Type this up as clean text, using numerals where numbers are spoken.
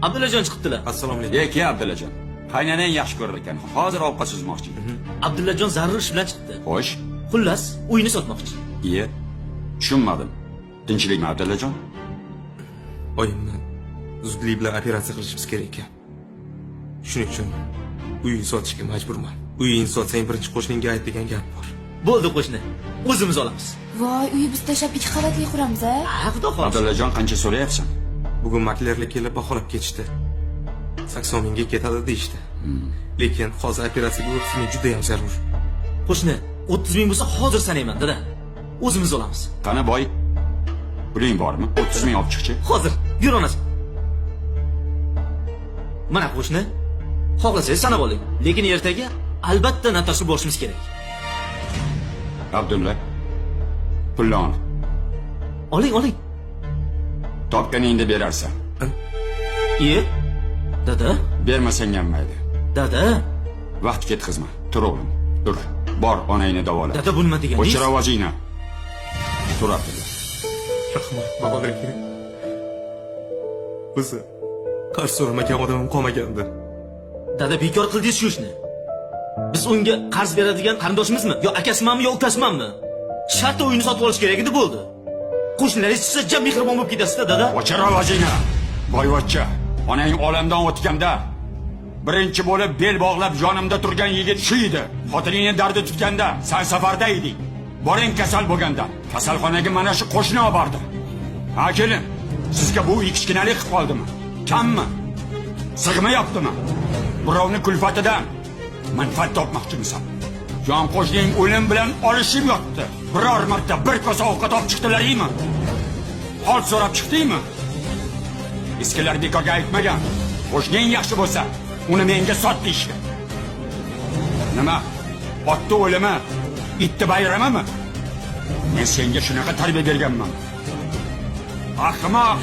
Abdullajon chiqibdilar. Assalomu alaykum. Ey, Abdullajon. Qaynanang yaxshi ko'rar ekan. Hozir ovqat suzmoqchi. Abdullajon zarur ish bilan chiqdi. Xo'sh. Xullas, uyni sotmoqchi. Iye. Tushunmadim. Tinchlikmi Abdullajon? Oyimni zudlik bilan operatsiya qilishimiz kerak ekan. Shuning uchun uyni sotishga majburman. Uyingni sotsang birinchi qo'shninga ayt degan gap bor. Bo'ldi qo'shni. O'zimiz olamiz. Voy, uyi biz tashlab 2 qavatli quramiz-a? Ha, xudo xohlasa. Abdullajon qancha so'rayapsan? Bugun maklerlar kelib baholab ketishdi. 80 mingga ketadi deyishdi. Lekin hozir operatsiyaga o'tishim juda ham zarur. Qo'shni, 30 ming bo'lsa hozir sanayman, dada. O'zimiz olamiz. Qani boy? Puling bormi? 30 ming olib chiqchi. Hozir, yur onasi. Mana qo'shni. Xohlasangiz sanab oling. Lekin ertaga albatta notariusga borishimiz kerak. Abdulla. Pullan. Oling. Topganingni berarsan. Iye. Dada, Bermasang ham mayli. dada. Vaqt ketkazma. Tur o'g'lim. Tur. Bor, onangni davola. Dada bu nima deganingiz? O'chir ovozingni. Tur Abdulla. Rahmat, bahodir aka. O'zi qarz so'ramagan odamim qolmagandi. Dada bekor qildingiz shu ishni. Biz unga qarz beradigan qarindoshamizmi? Yo akasimanmi, yo ukasimanmi? Shartta uyni sotib olish kerak edi, bo'ldi. Qo'shnilaringiz siz jam mehribon bo'lib ketasiz-da, dada. O'chir ovozingni. Boyvachcha, onang olamdan o'tganda birinchi bo'lib bel bog'lab yonimda turgan yigit shu edi. Xotiningni dardi tutganda sen safarda eding. Boring kasal bo'lganda kasalxonaga mana shu qo'shni olib bordi. Ha kelin, sizga bu kichkinalik qilib qoldimi? Kammi? Sig'mayaptimi? Birovni kulfatidan manfaat topmoqchimisan? Jon qo'shning o'lim bilan olishib yotdi. Biror marta bir kosa ovqat olib chiqdilaringmi? Hol so'rab chiqdingmi? Eskilar bekorga aytmagan. Qo'shning yaxshi bo'lsa, uni menga sot deyishdi. Nima? Otni o'limi, itni bayramimi? Men senga shunaqa tarbiya berganman. Ahmoq!